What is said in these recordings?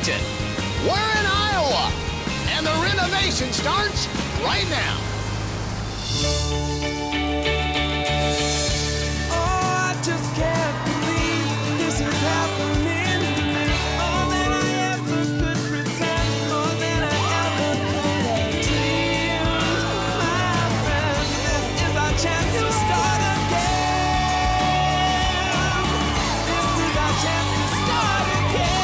Burlington. We're in Iowa, and the renovation starts right now. Oh, I just can't believe this is happening to me. All that I ever could pretend, more than I ever could have dreamed. My friend, this is our chance to start again. This is our chance to start again.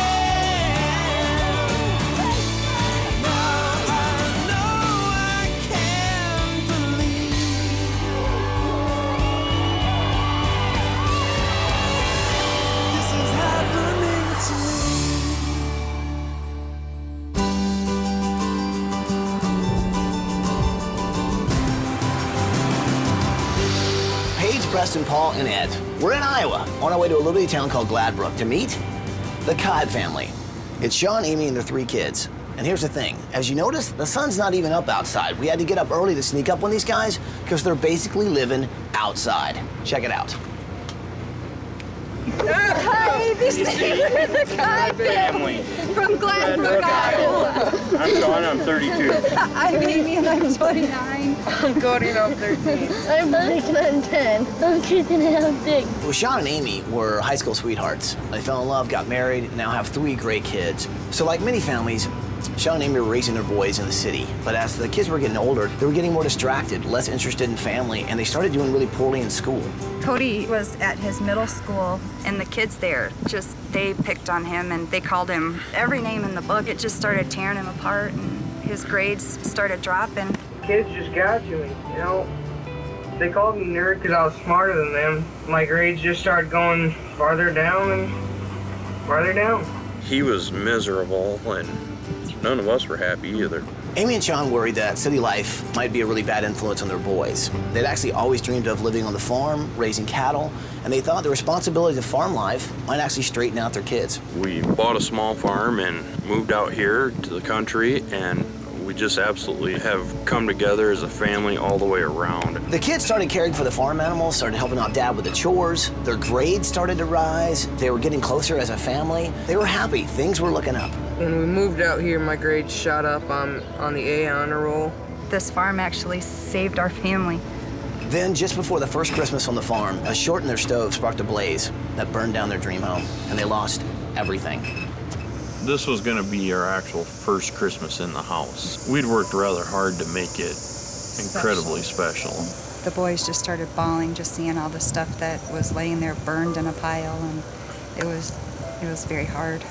Now I know I can't believe this is happening to me. Paige, Preston, Paul, and Ed. We're in Iowa, on our way to a little bitty town called Gladbrook to meet the Kibe family. It's Sean, Amy, and their 3 kids. And here's the thing, as you notice, the sun's not even up outside. We had to get up early to sneak up on these guys because they're basically living outside. Check it out. Hi, this is the Kibe family from Gladbrook, Iowa. I'm Sean, I'm 32. I'm Amy and I'm 29. I'm Cody and I'm 13. I'm Blake and I'm 10. I'm Kristen and I'm 6. Well, Sean and Amy were high school sweethearts. They fell in love, got married, and now have 3 great kids. So like many families, Sean and Amy were raising their boys in the city. But as the kids were getting older, they were getting more distracted, less interested in family, and they started doing really poorly in school. Cody was at his middle school, and the kids there they picked on him and they called him every name in the book. It just started tearing him apart, and his grades started dropping. Kids just got to me, you know. They called me nerd because I was smarter than them. My grades just started going farther down and farther down. He was miserable, and none of us were happy either. Amy and Sean worried that city life might be a really bad influence on their boys. They'd actually always dreamed of living on the farm, raising cattle, and they thought the responsibility of farm life might actually straighten out their kids. We bought a small farm and moved out here to the country, and we just absolutely have come together as a family all the way around. The kids started caring for the farm animals, started helping out Dad with the chores. Their grades started to rise. They were getting closer as a family. They were happy. Things were looking up. When we moved out here, my grades shot up on the A honor roll. This farm actually saved our family. Then, just before the first Christmas on the farm, a short in their stove sparked a blaze that burned down their dream home, and they lost everything. This was going to be our actual first Christmas in the house. We'd worked rather hard to make it incredibly special. The boys just started bawling just seeing all the stuff that was laying there burned in a pile, and it was very hard.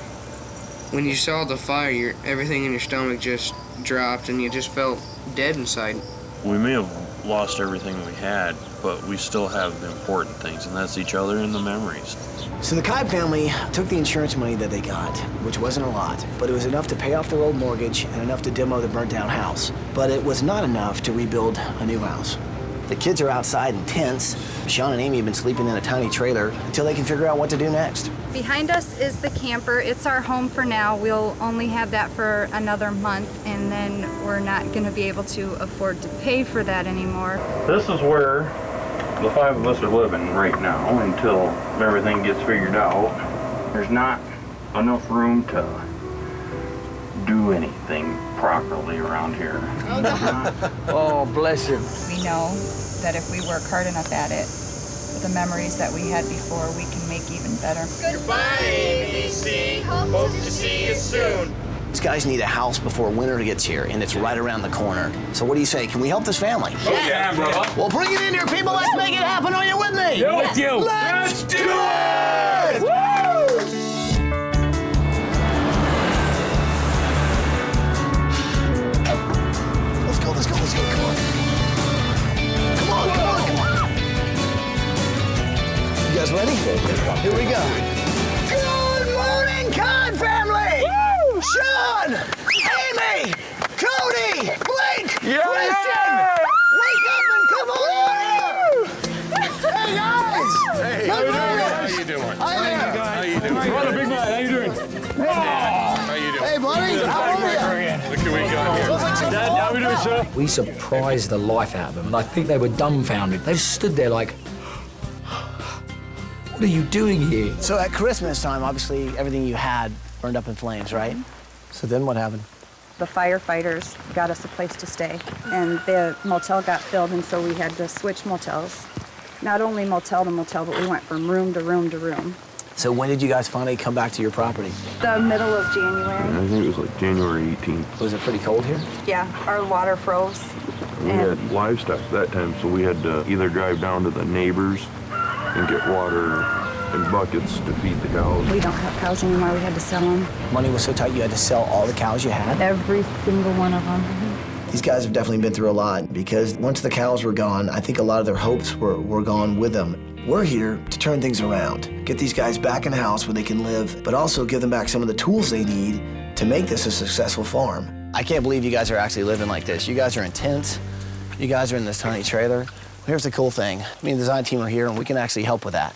When you saw the fire, everything in your stomach just dropped and you just felt dead inside. We may have lost everything we had, but we still have the important things, and that's each other and the memories. So the Kibe family took the insurance money that they got, which wasn't a lot, but it was enough to pay off their old mortgage and enough to demo the burnt-down house. But it was not enough to rebuild a new house. The kids are outside in tents. Sean and Amy have been sleeping in a tiny trailer until they can figure out what to do next. Behind us is the camper. It's our home for now. We'll only have that for another month, and then we're not going to be able to afford to pay for that anymore. This is where the 5 of us are living right now until everything gets figured out. There's not enough room to do anything properly around here. Oh, bless him. We know that if we work hard enough at it, the memories that we had before, we can make even better. Goodbye, ABC. Hope to see you soon. These guys need a house before winter gets here, and it's right around the corner. So what do you say? Can we help this family? Yeah, bro. Well, bring it in here, people. Let's make it happen. Are you with me? Yeah, with you. Let's do it! Woo! Let's go, let's go, let's go. Come on. Come on, come on, come on. You guys ready? Here we go. Good morning, Kibe family! Woo! Sean! Amy! Cody! Blake! Yeah! Christian! Wake up and come on in! Hey, guys! Hey, Good morning. how you doing? Hi there. How you doing? Brother, big man, how you doing? How you doing? Hey, buddy. How are you? What can we got here? Dad, how we doing, sir? We surprised the life out of them, and I think they were dumbfounded. They just stood there like, what are you doing here? So at Christmas time, obviously, everything you had burned up in flames, right? So then what happened? The firefighters got us a place to stay, and the motel got filled, and so we had to switch motels. Not only motel to motel, but we went from room to room to room. So when did you guys finally come back to your property? The middle of January. I think it was like January 18th. Was it pretty cold here? Yeah, our water froze. We had livestock that time, so we had to either drive down to the neighbors and get water in buckets to feed the cows. We don't have cows anymore. We had to sell them. Money was so tight you had to sell all the cows you had? Every single one of them. These guys have definitely been through a lot because once the cows were gone, I think a lot of their hopes were gone with them. We're here to turn things around, get these guys back in a house where they can live, but also give them back some of the tools they need to make this a successful farm. I can't believe you guys are actually living like this. You guys are in tents. You guys are in this tiny trailer. Here's the cool thing. Me and the design team are here, and we can actually help with that.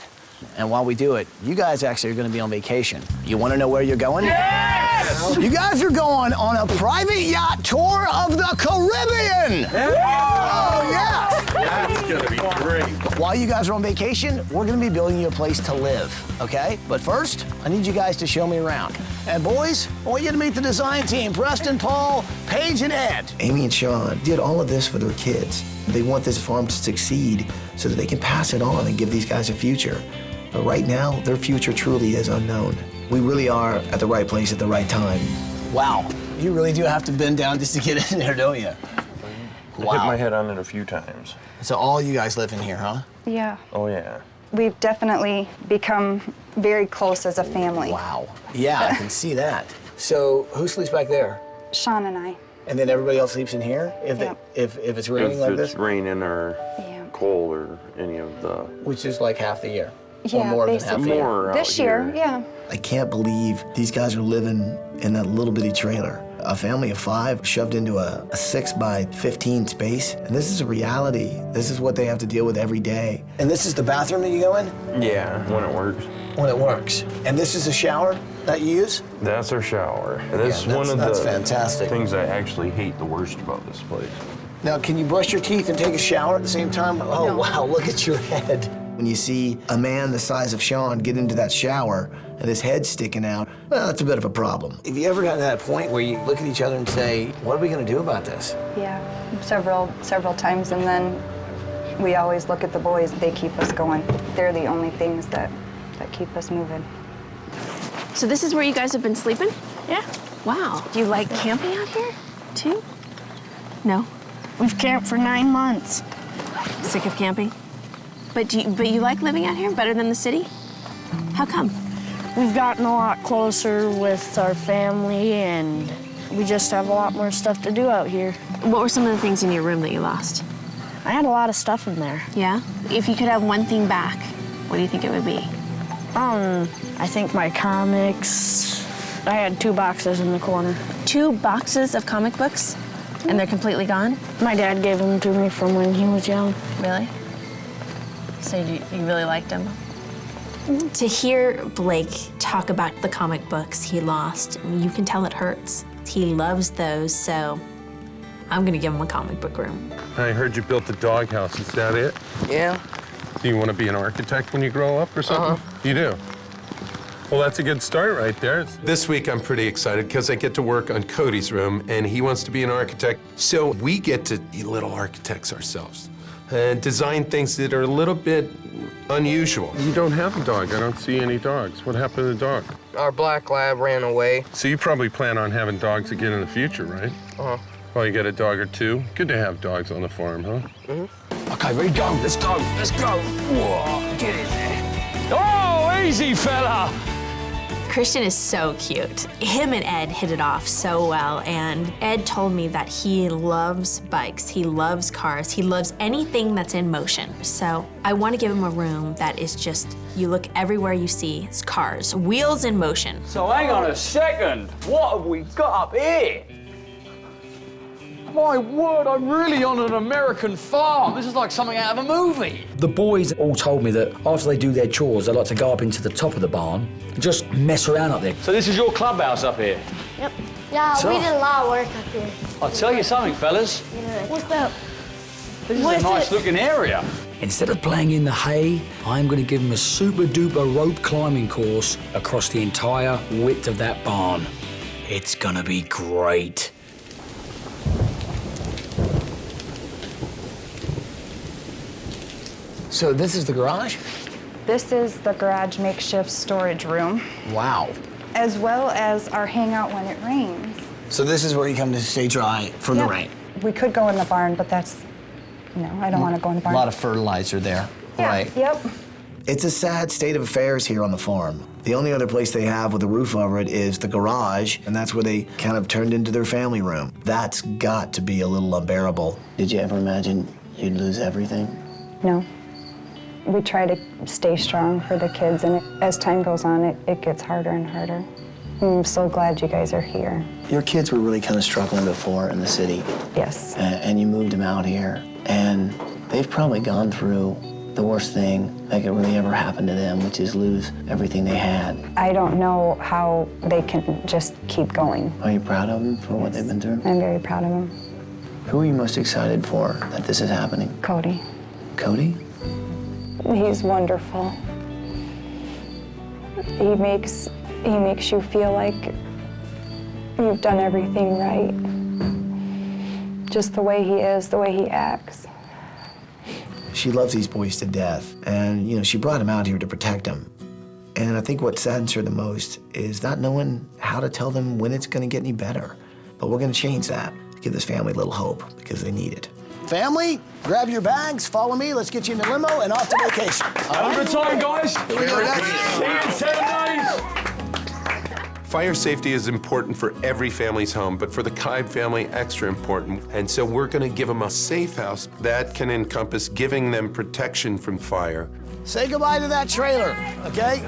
And while we do it, you guys actually are going to be on vacation. You want to know where you're going? Yes! You guys are going on a private yacht tour of the Caribbean! Oh, yeah! That's gonna be great. While you guys are on vacation, we're going to be building you a place to live, okay? But first, I need you guys to show me around. And boys, I want you to meet the design team, Preston, Paul, Paige, and Ed. Amy and Sean did all of this for their kids. They want this farm to succeed so that they can pass it on and give these guys a future. But right now, their future truly is unknown. We really are at the right place at the right time. Wow, you really do have to bend down just to get in there, don't you? I hit my head on it a few times. So all you guys live in here, huh? Yeah. Oh, yeah. We've definitely become very close as a family. Wow. Yeah, I can see that. So who sleeps back there? Sean and I. And then everybody else sleeps in here? If it's raining like this? If it's raining or cold or any of the... Which is like half the year. Or Yeah, more than basically. half the year. More out This year, here. yeah. I can't believe these guys are living in that little bitty trailer. A family of 5 shoved into a 6 by 15 space. And this is a reality. This is what they have to deal with every day. And this is the bathroom that you go in? Yeah, when it works. When it works. And this is a shower that you use? That's our shower. And that's one of that's the fantastic. things I actually hate the worst about this place. Now, can you brush your teeth and take a shower at the same time? Oh, no. Wow, look at your head. When you see a man the size of Sean get into that shower and his head sticking out, well, that's a bit of a problem. Have you ever gotten to that point where you look at each other and say, what are we gonna do about this? Yeah, several times, and then we always look at the boys. They keep us going. They're the only things that keep us moving. So this is where you guys have been sleeping? Yeah. Wow. Do you like camping out here, too? No? We've camped for 9 months. Sick of camping? But you like living out here better than the city? How come? We've gotten a lot closer with our family, and we just have a lot more stuff to do out here. What were some of the things in your room that you lost? I had a lot of stuff in there. Yeah? If you could have one thing back, what do you think it would be? I think my comics. I had 2 boxes in the corner. 2 boxes of comic books? And they're completely gone? My dad gave them to me from when he was young. Really? So you really liked them? To hear Blake talk about the comic books he lost, you can tell it hurts. He loves those, so I'm gonna give him a comic book room. I heard you built the doghouse. Is that it? Yeah. Do you want to be an architect when you grow up or something? You do? Well, that's a good start right there. This week, I'm pretty excited because I get to work on Cody's room, and he wants to be an architect. So we get to be little architects ourselves and design things that are a little bit unusual. You don't have a dog. I don't see any dogs. What happened to the dog? Our black lab ran away. So you probably plan on having dogs again in the future, right? Uh-huh. Well, you got a dog or 2. Good to have dogs on the farm, huh? Mm-hmm. Okay, ready, go. Let's go. Let's go. Whoa, get in there. Oh, easy, fella. Christian is so cute. Him and Ed hit it off so well, and Ed told me that he loves bikes, he loves cars, he loves anything that's in motion. So I want to give him a room that is just, you look everywhere you see, it's cars, wheels in motion. So hang on a second, what have we got up here? My word, I'm really on an American farm. This is like something out of a movie. The boys all told me that after they do their chores, they like to go up into the top of the barn and just mess around up there. So this is your clubhouse up here? Yep. Yeah, we did a lot of work up here. I'll tell you something, fellas. What's up? This is a nice looking area. Instead of playing in the hay, I'm going to give them a super duper rope climbing course across the entire width of that barn. It's gonna be great. So this is the garage? This is the garage makeshift storage room, Wow. as well as our hangout when it rains. So this is where you come to stay dry from the Yep. rain. We could go in the barn, but that's, I don't want to go in the A barn. lot of fertilizer there. Yeah, Right. Yep. It's a sad state of affairs here on the farm. The only other place they have with a roof over it is the garage, and that's where they kind of turned into their family room. That's got to be a little unbearable. Did you ever imagine you'd lose everything? No. We try to stay strong for the kids, and as time goes on, it gets harder and harder. I'm so glad you guys are here. Your kids were really kind of struggling before in the city, Yes. and you moved them out here, and they've probably gone through the worst thing that could really ever happen to them, which is lose everything they had. I don't know how they can just keep going. Are you proud of them for what they've been through? I'm very proud of them. Who are you most excited for that this is happening? Cody, Cody? he's wonderful. He makes you feel like you've done everything right. Just the way he is, the way he acts. She loves these boys to death, and she brought him out here to protect them. And I think what saddens her the most is not knowing how to tell them when it's gonna get any better. But we're gonna change that to give this family a little hope because they need it. Family, grab your bags, follow me, let's get you in the limo and off to vacation. Have a good time, guys. Here we go, guys. See you in 7 days. Fire safety is important for every family's home, but for the Kibe family, extra important. And so we're gonna give them a safe house that can encompass giving them protection from fire. Say goodbye to that trailer, okay?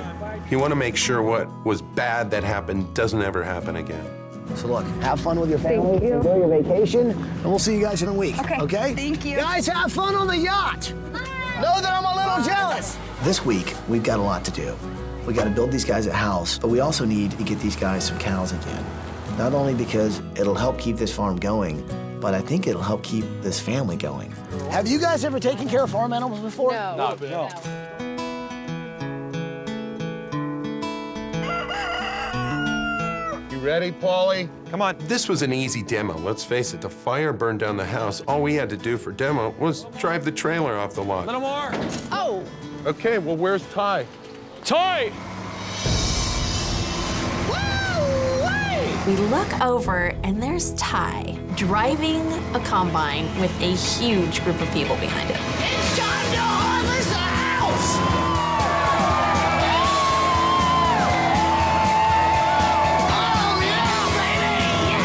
You wanna make sure what was bad that happened doesn't ever happen again. So look, have fun with your family, enjoy your vacation, and we'll see you guys in a week, okay? Thank you. Guys, have fun on the yacht. Know that I'm a little jealous. This week, we've got a lot to do. We got to build these guys a house, but we also need to get these guys some cows again. Not only because it'll help keep this farm going, but I think it'll help keep this family going. Have you guys ever taken care of farm animals before? No. You ready, Paulie? Come on. This was an easy demo. Let's face it, the fire burned down the house. All we had to do for demo was drive the trailer off the lot. Little more. Oh. Okay, well, where's Ty? Ty! We look over, and there's Ty driving a combine with a huge group of people behind him. It's time to harvest the house! Oh, yeah, baby,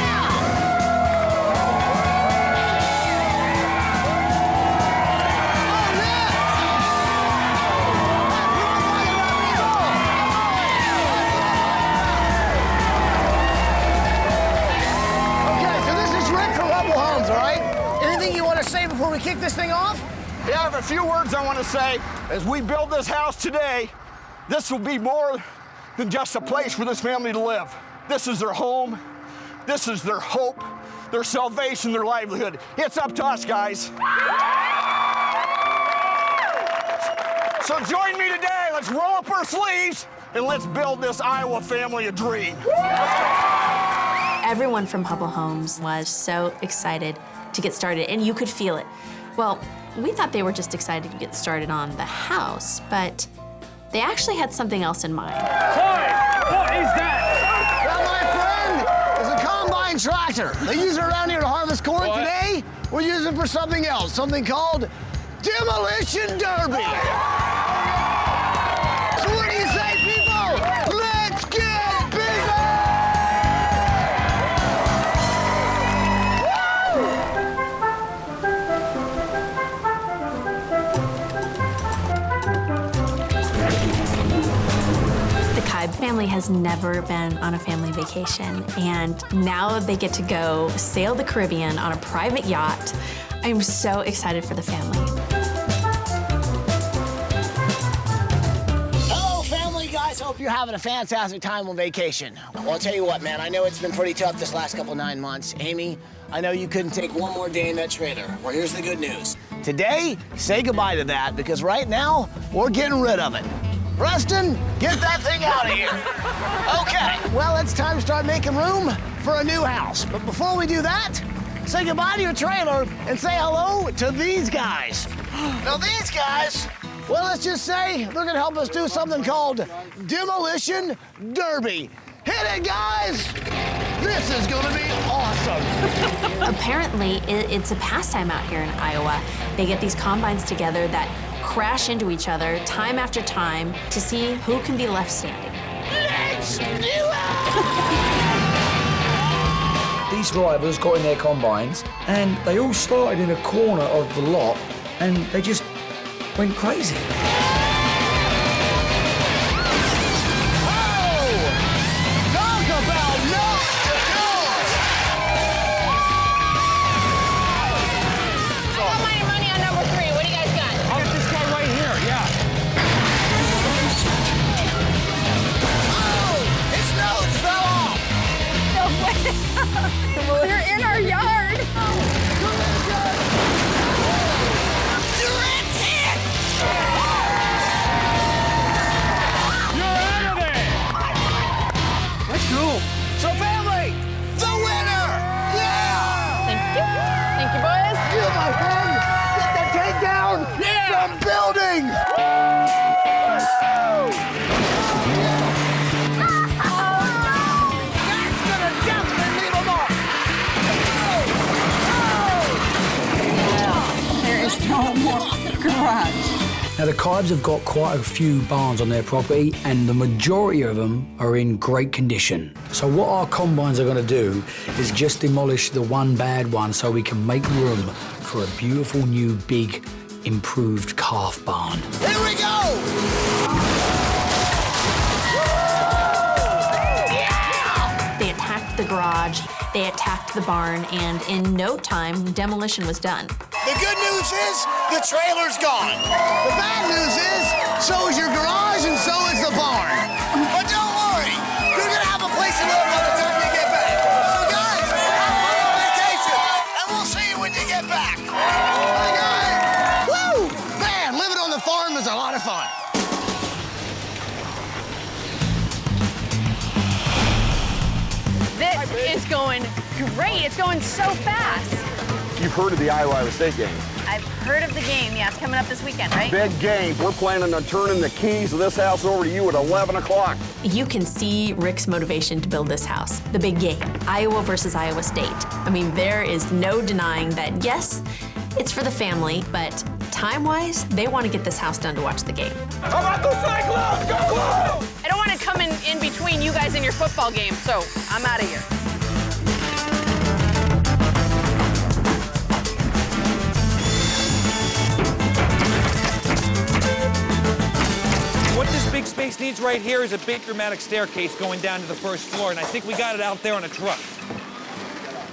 Okay, so this is Rick from Rebel Homes, all right? Anything you want to say before we kick this thing off? Yeah, I have a few words I want to say. As we build this house today, this will be more than just a place for this family to live. This is their home. This is their hope, their salvation, their livelihood. It's up to us, guys. So join me today. Let's roll up our sleeves and let's build this Iowa family a dream. Everyone from Hubble Homes was so excited to get started, and you could feel it. Well, we thought they were just excited to get started on the house, but they actually had something else in mind. Ty, what is that? That, my friend, is a combine tractor. They use it around here to harvest corn. What? Today, we're using it for something else, something called Demolition Derby. So what do you say, people? Let's get busy! The Kibe family has never been on a family vacation, and now they get to go sail the Caribbean on a private yacht. I'm so excited for the family. Hello, family, guys. Hope you're having a fantastic time on vacation. Well, I'll tell you what, man. I know it's been pretty tough this last couple 9 months. Amy, I know you couldn't take one more day in that trailer. Well, here's the good news. Today, say goodbye to that, because right now, we're getting rid of it. Rustin, get that thing out of here. Okay, well, it's time to start making room for a new house. But before we do that, say goodbye to your trailer and say hello to these guys. Now, these guys, well, let's just say they're gonna help us do something called Demolition Derby. Hit it, guys! This is gonna be awesome. Apparently, it's a pastime out here in Iowa. They get these combines together that crash into each other time after time to see who can be left standing. Let's do it! These drivers got in their combines and they all started in a corner of the lot and they just went crazy. They're in our yard. That's cool. So, family, the winner! Yeah! Thank you, boys. You, my friend, get that tank down! Yeah! The building! No more garage. Now, the Kibes have got quite a few barns on their property, and the majority of them are in great condition. So what our combines are gonna do is just demolish the one bad one so we can make room for a beautiful new, big, improved calf barn. Here we go! They attacked the garage, they attacked the barn, and in no time, demolition was done. The good news is the trailer's gone. The bad news is so is your garage and so is the barn. But don't worry, you're gonna have a place to live by the time you get back. So guys, have fun on vacation, and we'll see you when you get back. Bye guys. Woo! Man, living on the farm is a lot of fun. This is going great. It's going so fast. You've heard of the Iowa State game. I've heard of the game. Yeah, it's coming up this weekend, right? Big game. We're planning on turning the keys of this house over to you at 11 o'clock. You can see Rick's motivation to build this house. The big game, Iowa versus Iowa State. I mean, there is no denying that, yes, it's for the family, but time-wise, they want to get this house done to watch the game. How about the Cyclones? Go Blue! I don't want to come in between you guys and your football game, so I'm out of here. What this big space needs right here is a big dramatic staircase going down to the first floor, and I think we got it out there on a truck.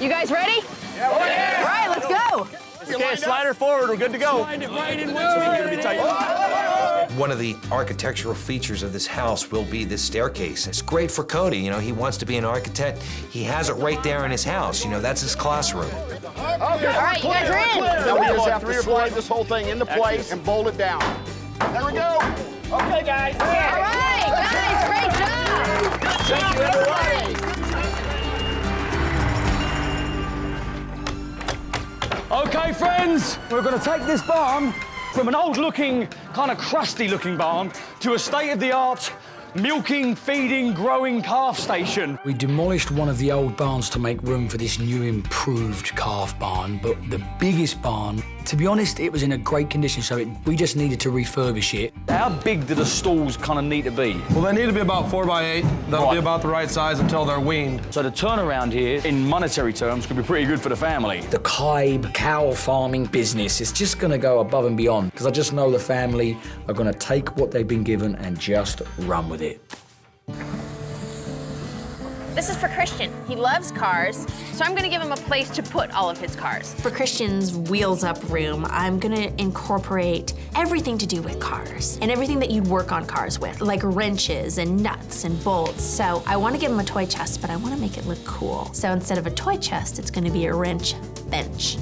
You guys ready? Yeah, we're here. All right, let's go. Okay, slide her forward. We're good to go. Slide it right in once we get it. One of the architectural features of this house will be this staircase. It's great for Cody, you know, he wants to be an architect. He has it right there in his house, you know, that's his classroom. Okay, all right, you guys are in. Now we just have to slide this whole thing into place and bolt it down. There we go. Okay, guys. All right, guys, great job. Good job, everybody. Okay, friends, we're going to take this barn from an old-looking, kind of crusty-looking barn to a state-of-the-art milking, feeding, growing calf station. We demolished one of the old barns to make room for this new improved calf barn, but the biggest barn, to be honest, it was in a great condition, so we just needed to refurbish it. How big do the stalls kind of need to be? Well, they need to be about 4 by 8. That'll be about the right size until they're weaned. So the turnaround here, in monetary terms, could be pretty good for the family. The Kibe cow farming business is just going to go above and beyond, because I just know the family are going to take what they've been given and just run with it. This is for Christian. He loves cars, so I'm gonna give him a place to put all of his cars. For Christian's wheels up room, I'm gonna incorporate everything to do with cars and everything that you'd work on cars with, like wrenches and nuts and bolts. So I wanna give him a toy chest, but I wanna make it look cool. So instead of a toy chest, it's gonna be a wrench bench.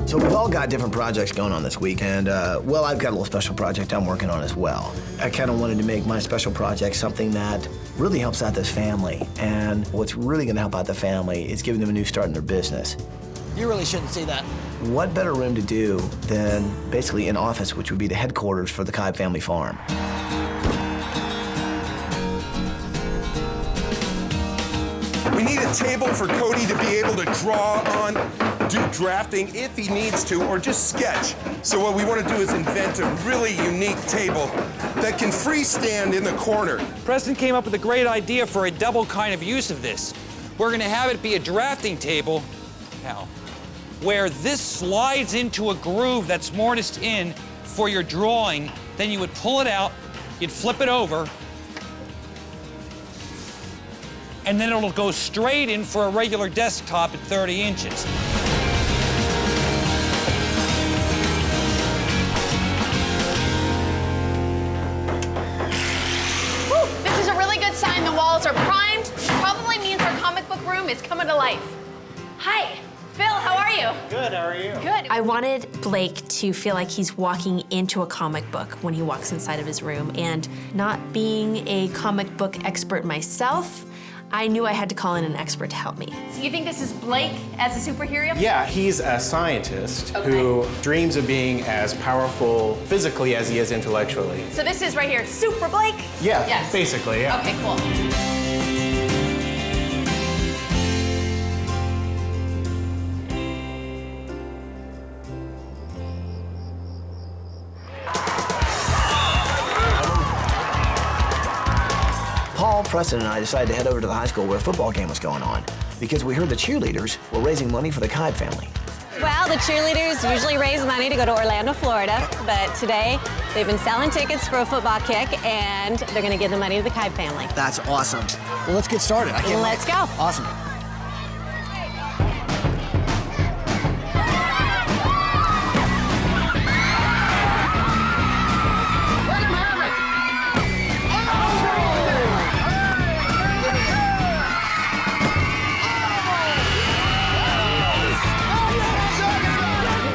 So we've all got different projects going on this week, and well, I've got a little special project I'm working on as well. I kind of wanted to make my special project something that really helps out this family, and what's really gonna help out the family is giving them a new start in their business. You really shouldn't see that. What better room to do than basically an office, which would be the headquarters for the Kibe family farm. We need a table for Cody to be able to draw on, do drafting if he needs to, or just sketch. So what we want to do is invent a really unique table that can freestand in the corner. Preston came up with a great idea for a double kind of use of this. We're gonna have it be a drafting table, now, where this slides into a groove that's mortised in for your drawing. Then you would pull it out, you'd flip it over, and then it'll go straight in for a regular desktop at 30 inches. Whew, this is a really good sign the walls are primed. Probably means our comic book room is coming to life. Hi, Phil, how are you? Good, how are you? Good. I wanted Blake to feel like he's walking into a comic book when he walks inside of his room, and not being a comic book expert myself, I knew I had to call in an expert to help me. So you think this is Blake as a superhero? Yeah, he's a scientist who dreams of being as powerful physically as he is intellectually. So this is right here, Super Blake? Yeah, Yes. basically, yeah. Okay, cool. Paul, Preston, and I decided to head over to the high school where a football game was going on because we heard the cheerleaders were raising money for the Kibe family. Well, the cheerleaders usually raise money to go to Orlando, Florida, but today they've been selling tickets for a football kick, and they're going to give the money to the Kibe family. That's awesome. Well, let's get started. I can't Let's wait. go. Awesome.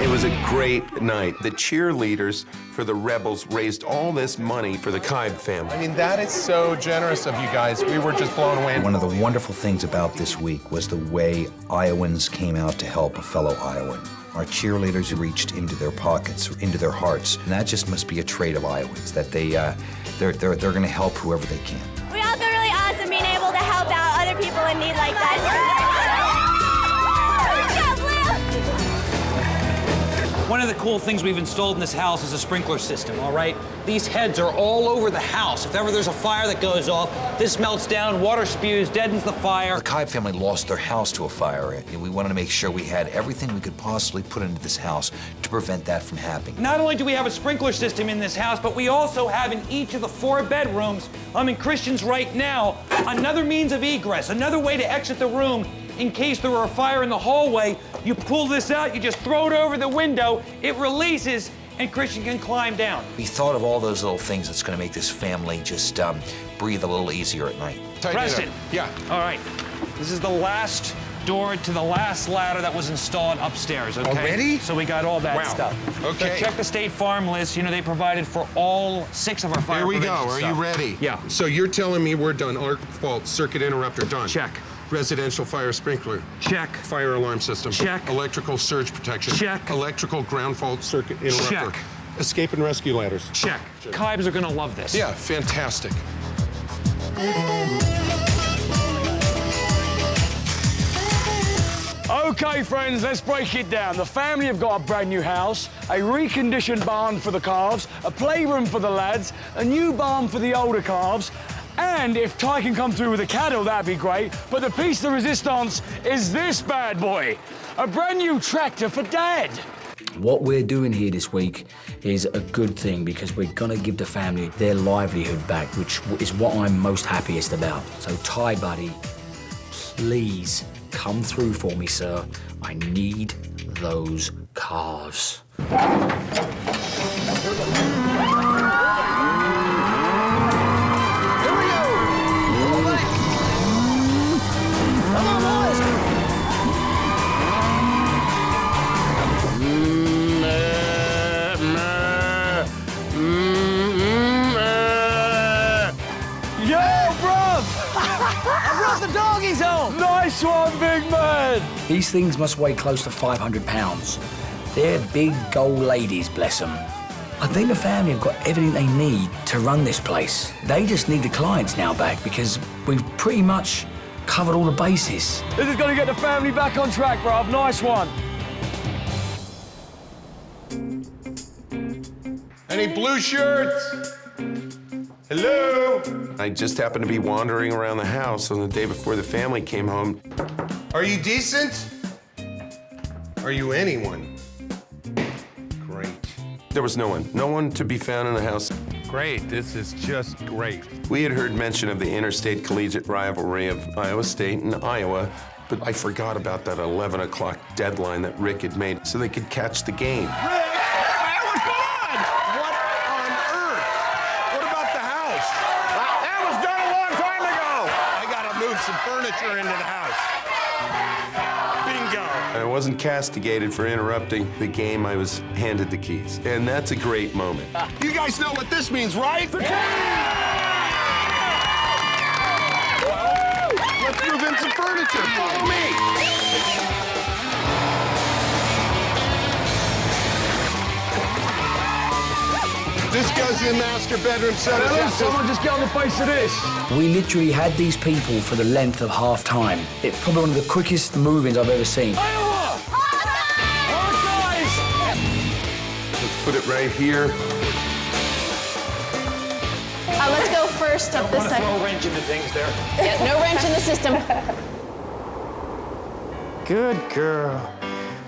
It was a great night. The cheerleaders for the Rebels raised all this money for the Kibe family. I mean, that is so generous of you guys. We were just blown away. One of the wonderful things about this week was the way Iowans came out to help a fellow Iowan. Our cheerleaders reached into their pockets, into their hearts, and that just must be a trait of Iowans, that they're going to help whoever they can. We all feel really awesome being able to help out other people in need like that. One of the cool things we've installed in this house is a sprinkler system, all right? These heads are all over the house. If ever there's a fire that goes off, this melts down, water spews, deadens the fire. The Kibe family lost their house to a fire, and we wanted to make sure we had everything we could possibly put into this house to prevent that from happening. Not only do we have a sprinkler system in this house, but we also have in each of the 4 bedrooms, I'm in Christian's right now, another means of egress, another way to exit the room in case there were a fire in the hallway. You pull this out, you just throw it over the window, it releases, and Christian can climb down. We thought of all those little things that's going to make this family just breathe a little easier at night. Preston. Yeah. All right. This is the last door to the last ladder that was installed upstairs, okay? Already? So we got all that Wow. stuff. Okay. So check the state farm list. You know, they provided for all 6 of our fire Here we go. prevention Are stuff. you ready? Yeah. So you're telling me we're done. Arc fault, circuit interrupter done. Check. Residential fire sprinkler. Check. Fire alarm system. Check. Electrical surge protection. Check. Electrical ground fault circuit interrupter. Check. Escape and rescue ladders. Check. Kibes are gonna love this. Yeah, fantastic. Okay, friends, let's break it down. The family have got a brand new house, a reconditioned barn for the calves, a playroom for the lads, a new barn for the older calves, and if Ty can come through with the cattle, that'd be great. But the piece de resistance is this bad boy, a brand new tractor for Dad. What we're doing here this week is a good thing because we're gonna give the family their livelihood back, which is what I'm most happiest about. So Ty, buddy, please come through for me, sir. I need those calves. Nice one, big man! These things must weigh close to 500 pounds. They're big gold ladies, bless them. I think the family have got everything they need to run this place. They just need the clients now back because we've pretty much covered all the bases. This is gonna get the family back on track, bruv. Nice one. Any blue shirts? Hello? I just happened to be wandering around the house on the day before the family came home. Are you decent? Are you anyone? Great. There was no one to be found in the house. Great, this is just great. We had heard mention of the interstate collegiate rivalry of Iowa State and Iowa, but I forgot about that 11 o'clock deadline that Rick had made so they could catch the game. That was gone! What on earth? What about the house? That was done a long time ago. I gotta move some furniture into the house. Bingo. I wasn't castigated for interrupting the game. I was handed the keys, and that's a great moment. You guys know what this means, right? Well, let's move in some furniture. Follow me. This goes in the master bedroom, so does this. Someone just get on the face of this. We literally had these people for the length of half time. It's probably one of the quickest move-ins I've ever seen. Iowa! Let's put it right here. Let's go first up this side. Throw a wrench into things there. Yeah, no wrench in the system. Good girl.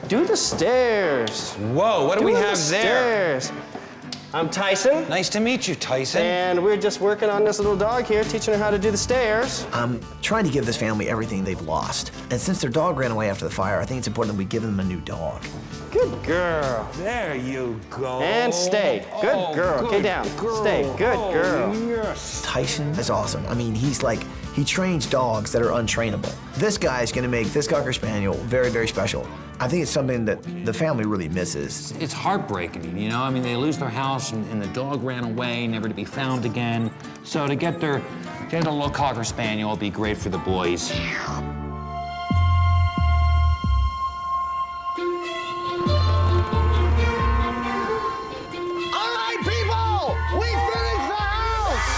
Do the stairs. Whoa, what do we have there? Stairs. I'm Tyson. Nice to meet you, Tyson. And we're just working on this little dog here, teaching her how to do the stairs. I'm trying to give this family everything they've lost. And since their dog ran away after the fire, I think it's important that we give them a new dog. Good girl. There you go. And stay. Good girl. Okay, down. Stay. Good girl. Yes. Tyson is awesome. I mean, he trains dogs that are untrainable. This guy's gonna make this Cocker Spaniel very, very special. I think it's something that the family really misses. It's heartbreaking, you know? I mean, they lose their house and the dog ran away, never to be found again. So to get a little Cocker Spaniel will be great for the boys. All right, people, we finished the house.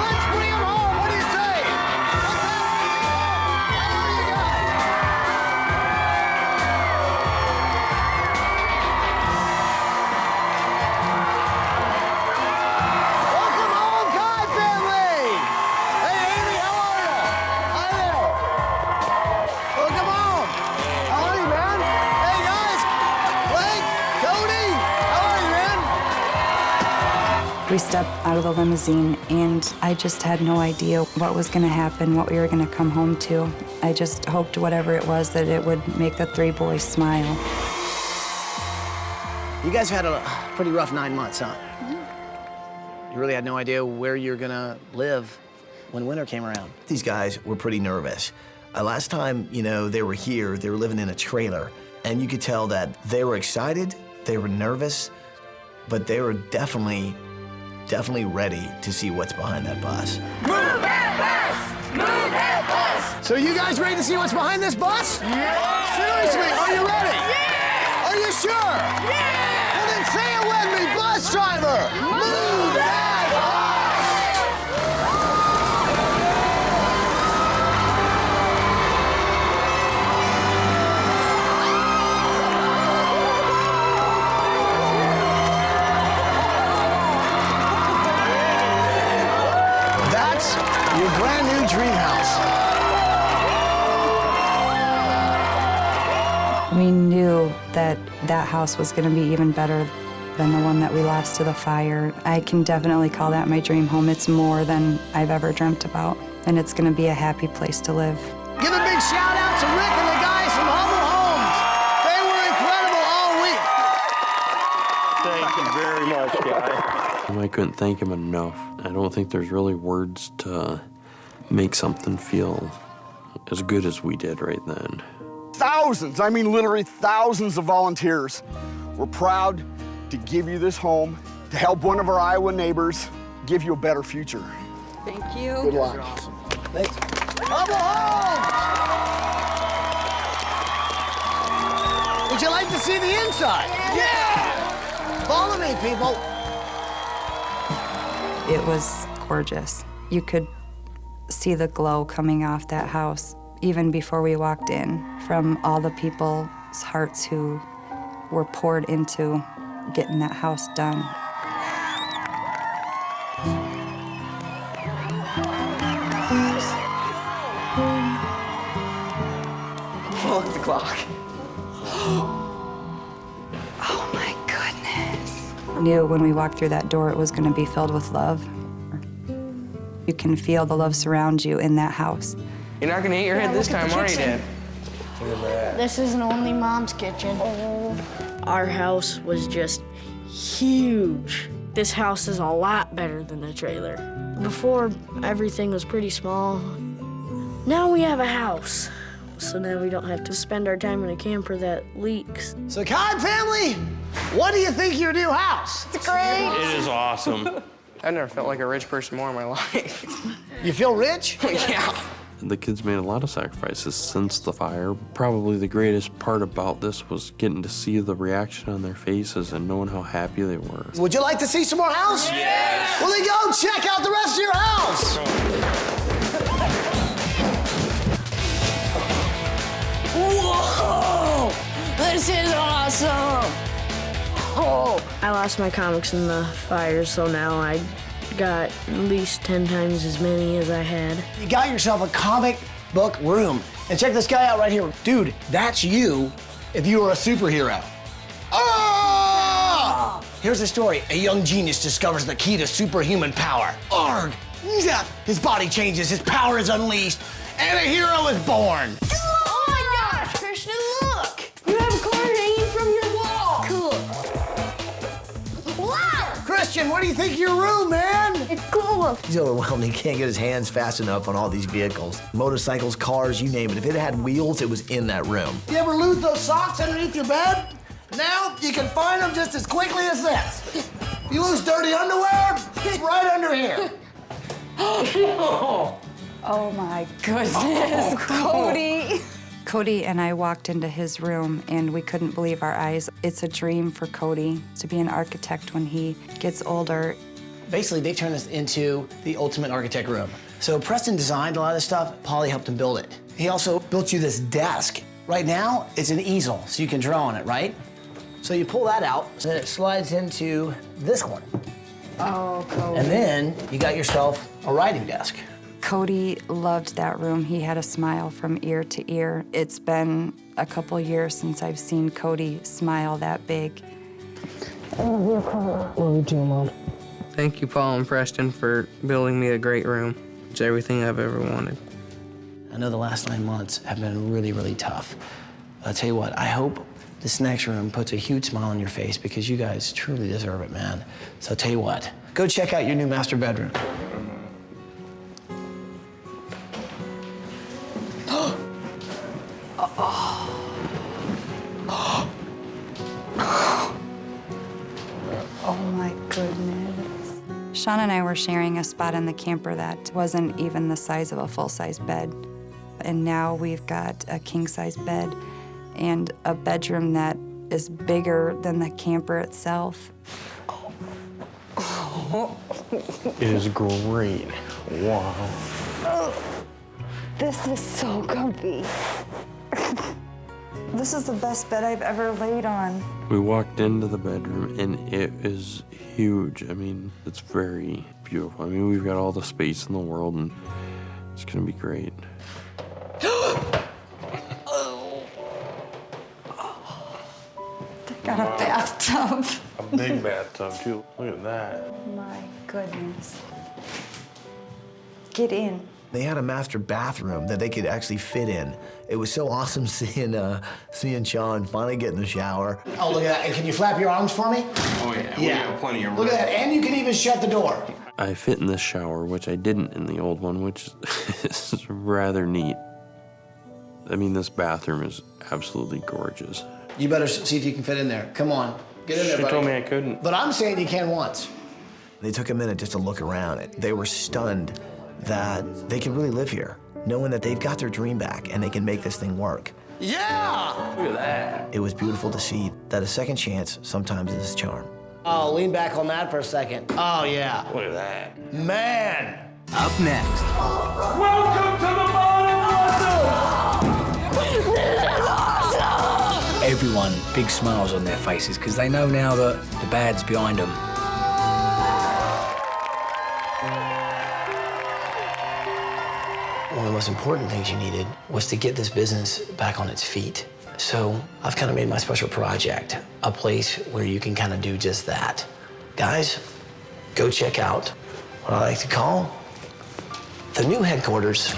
Let's bring him home. What do you say? Welcome home, Kibe family. Hey, Amy, how are you? Hi there. Welcome home. How are you, man? Hey, guys. Blake, Cody, how are you, man? We stepped out of the limousine, and I just had no idea what was going to happen, what we were going to come home to. I just hoped whatever it was that it would make the three boys smile. You guys had a pretty rough 9 months, huh? You really had no idea where you're gonna live when winter came around. These guys were pretty nervous. Last time, they were here, they were living in a trailer, and you could tell that they were excited, they were nervous, but they were definitely ready to see what's behind that bus. Move that bus! Move that bus! So you guys ready to see what's behind this bus? Yeah! Seriously, are you ready? Yeah! Are you sure? Yeah! Well, then say it with me, bus driver! Move that bus! That's your brand new dream house. We knew that that house was going to be even better than the one that we lost to the fire. I can definitely call that my dream home. It's more than I've ever dreamt about, and it's going to be a happy place to live. Give a big shout out to Rick and the guys from Humble Homes. They were incredible all week. Thank you very much, guy. I couldn't thank him enough. I don't think there's really words to make something feel as good as we did right then. Thousands, I mean literally thousands of volunteers. We're proud to give you this home, to help one of our Iowa neighbors give you a better future. Thank you. Good luck. Awesome. Thanks. Bubba Holmes! Would you like to see the inside? Yeah! Follow me, people. It was gorgeous. You could see the glow coming off that house even before we walked in from all the people's hearts who were poured into getting that house done. Look at the clock. Oh my goodness. I knew when we walked through that door it was going to be filled with love. You can feel the love surround you in that house. You're not gonna hit your head this time, are you, Dad? This isn't only Mom's kitchen. Our house was just huge. This house is a lot better than the trailer. Before, everything was pretty small. Now we have a house. So now we don't have to spend our time in a camper that leaks. So, Kibe family, what do you think of your new house? It's great. It is awesome. I've never felt like a rich person more in my life. You feel rich? Yeah. The kids made a lot of sacrifices since the fire. Probably the greatest part about this was getting to see the reaction on their faces and knowing how happy they were. Would you like to see some more house? Yes! Well, then go check out the rest of your house. Whoa! This is awesome! Oh, I lost my comics in the fire, so now I got at least 10 times as many as I had. You got yourself a comic book room. And check this guy out right here. Dude, that's you if you were a superhero. Oh! Here's the story. A young genius discovers the key to superhuman power. Arg! Yeah. His body changes, his power is unleashed, and a hero is born. Oh my gosh, Christian, look! You have a card hanging from your wall. Cool. Wow! Christian, what do you think of your room, man? It's cool. He's overwhelmed. He can't get his hands fast enough on all these vehicles. Motorcycles, cars, you name it. If it had wheels, it was in that room. You ever lose those socks underneath your bed? Now you can find them just as quickly as this. If you lose dirty underwear, it's right under here. Oh my goodness, Cody. Cody and I walked into his room and we couldn't believe our eyes. It's a dream for Cody to be an architect when he gets older. Basically, they turned this into the ultimate architect room. So Preston designed a lot of this stuff. Polly helped him build it. He also built you this desk. Right now, it's an easel, so you can draw on it, right? So you pull that out, and then it slides into this one. Oh, Cody. And then you got yourself a writing desk. Cody loved that room. He had a smile from ear to ear. It's been a couple years since I've seen Cody smile that big. Love you too, Mom. Thank you, Paul and Preston, for building me a great room. It's everything I've ever wanted. I know the last 9 months have been really, really tough. I'll tell you what, I hope this next room puts a huge smile on your face because you guys truly deserve it, man. So I'll tell you what, go check out your new master bedroom. Oh my goodness. Sean and I were sharing a spot in the camper that wasn't even the size of a full-size bed. And now we've got a king-size bed and a bedroom that is bigger than the camper itself. It is great. Wow. This is so comfy. This is the best bed I've ever laid on. We walked into the bedroom and it is huge. I mean, it's very beautiful. I mean, we've got all the space in the world and it's gonna be great. They got a bathtub. A big bathtub too. Look at that. My goodness. Get in. They had a master bathroom that they could actually fit in. It was so awesome seeing Sean finally get in the shower. Oh, look at that. And can you flap your arms for me? Oh yeah, we got plenty of room. Look at that, and you can even shut the door. I fit in this shower, which I didn't in the old one, which is rather neat. I mean, this bathroom is absolutely gorgeous. You better see if you can fit in there. Come on, get in there, buddy. She told me I couldn't. But I'm saying you can once. They took a minute just to look around. They were stunned that they can really live here, knowing that they've got their dream back and they can make this thing work. Yeah! Look at that. It was beautiful to see that a second chance sometimes is a charm. Oh, lean back on that for a second. Oh, yeah. Look at that. Man! Up next. Welcome to the bottom! Everyone, big smiles on their faces because they know now that the bad's behind them. One of the most important things you needed was to get this business back on its feet. So I've kind of made my special project a place where you can kind of do just that. Guys, go check out what I like to call the new headquarters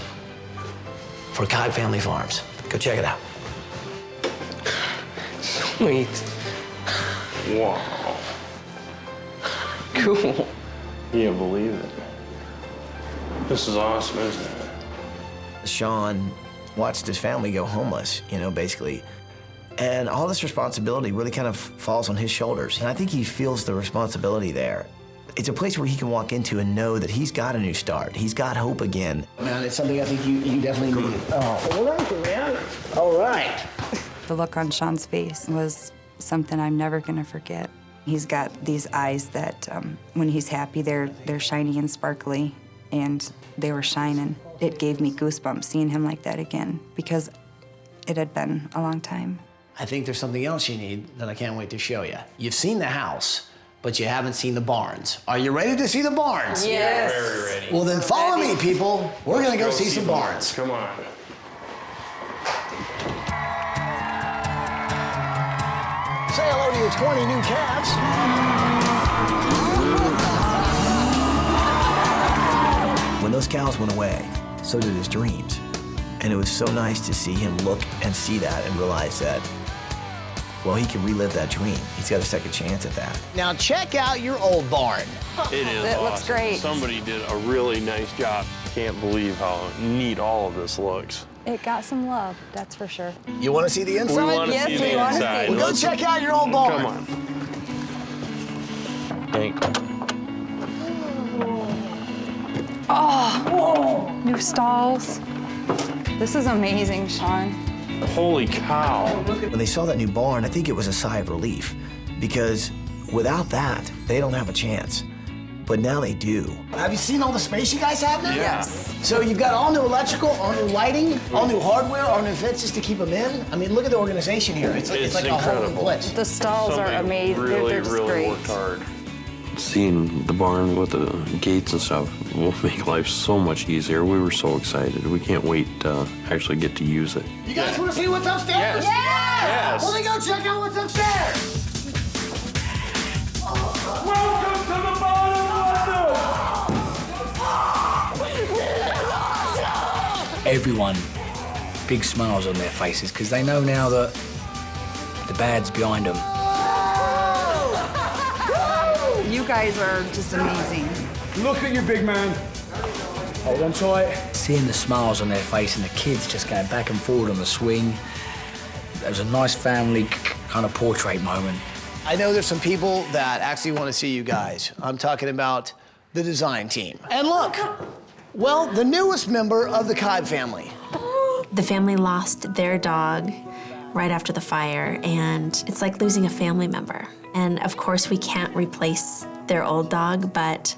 for Kibe Family Farms. Go check it out. Sweet. Wow. Cool. Can't believe it. This is awesome, isn't it? Sean watched his family go homeless, you know, basically. And all this responsibility really kind of falls on his shoulders. And I think he feels the responsibility there. It's a place where he can walk into and know that he's got a new start. He's got hope again. Man, it's something I think you definitely need. Oh, well, thank you, man. All right. The look on Sean's face was something I'm never gonna forget. He's got these eyes that when he's happy, they're shiny and sparkly, and they were shining. It gave me goosebumps seeing him like that again because it had been a long time. I think there's something else you need that I can't wait to show you. You've seen the house, but you haven't seen the barns. Are you ready to see the barns? Yes. Very ready. Well, then follow me, people. We're gonna go see some barns. Come on. Say hello to your 20 new calves. When those cows went away, so did his dreams. And it was so nice to see him look and see that and realize that, well, he can relive that dream. He's got a second chance at that. Now check out your old barn. It is It awesome. looks great. Somebody did a really nice job. Can't believe how neat all of this looks. It got some love, that's for sure. You want to see the inside? We want to Yes, see we the wanna see. inside. Well, go check out your old barn. Come on. Thank you. Oh, new stalls. This is amazing, Sean. Holy cow. When they saw that new barn, I think it was a sigh of relief because without that, they don't have a chance. But now they do. Have you seen all the space you guys have now? Yeah. Yes. So you've got all new electrical, all new lighting, all new hardware, all new fences to keep them in. I mean, look at the organization here. It's like a whole new incredible. place. The stalls Somebody are amazing. Really, They're just really great. worked hard. Seeing the barn with the gates and stuff will make life so much easier. We were so excited. We can't wait to actually get to use it. You guys want to see what's upstairs? Yes. Yes. Well, then go check out what's upstairs. Welcome to the bottom, Everyone, big smiles on their faces because they know now that the bad's behind them. You guys are just amazing. Look at you, big man. Hold on tight. Seeing the smiles on their face and the kids just going back and forward on the swing. It was a nice family kind of portrait moment. I know there's some people that actually want to see you guys. I'm talking about the design team. And look, well, the newest member of the Kibe family. The family lost their dog right after the fire, and it's like losing a family member. And of course, we can't replace their old dog, but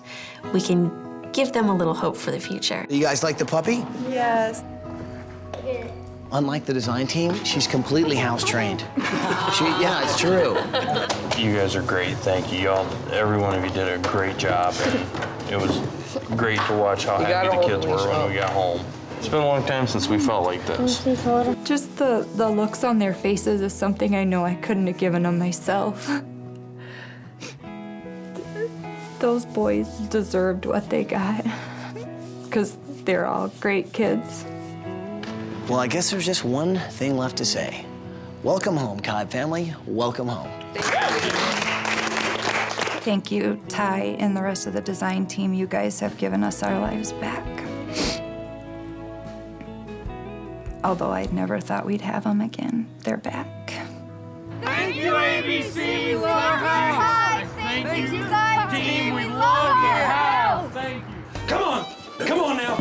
we can give them a little hope for the future. You guys like the puppy? Yes. Unlike the design team, she's completely house trained. Yeah, it's true. You guys are great. Thank you. Y'all, every one of you did a great job. And it was great to watch how happy the kids were when we got home. It's been a long time since we felt like this. Just the looks on their faces is something I know I couldn't have given them myself. Those boys deserved what they got because they're all great kids. Well, I guess there's just one thing left to say. Welcome home, Kibe family. Welcome home. Thank you, Ty, and the rest of the design team. You guys have given us our lives back. Although I never thought we'd have them again, they're back. Thank you, ABC. We love your house. Thank you, team. We love your house. Thank you. Come on. Come on now.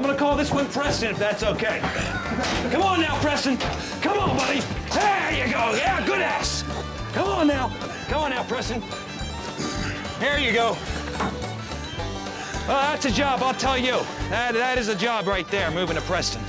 I'm gonna call this one Preston, if that's okay. Come on now, Preston. Come on, buddy. There you go. Yeah, good ass. Come on now. Come on now, Preston. There you go. Well, that's a job, I'll tell you. That is a job right there, moving to Preston.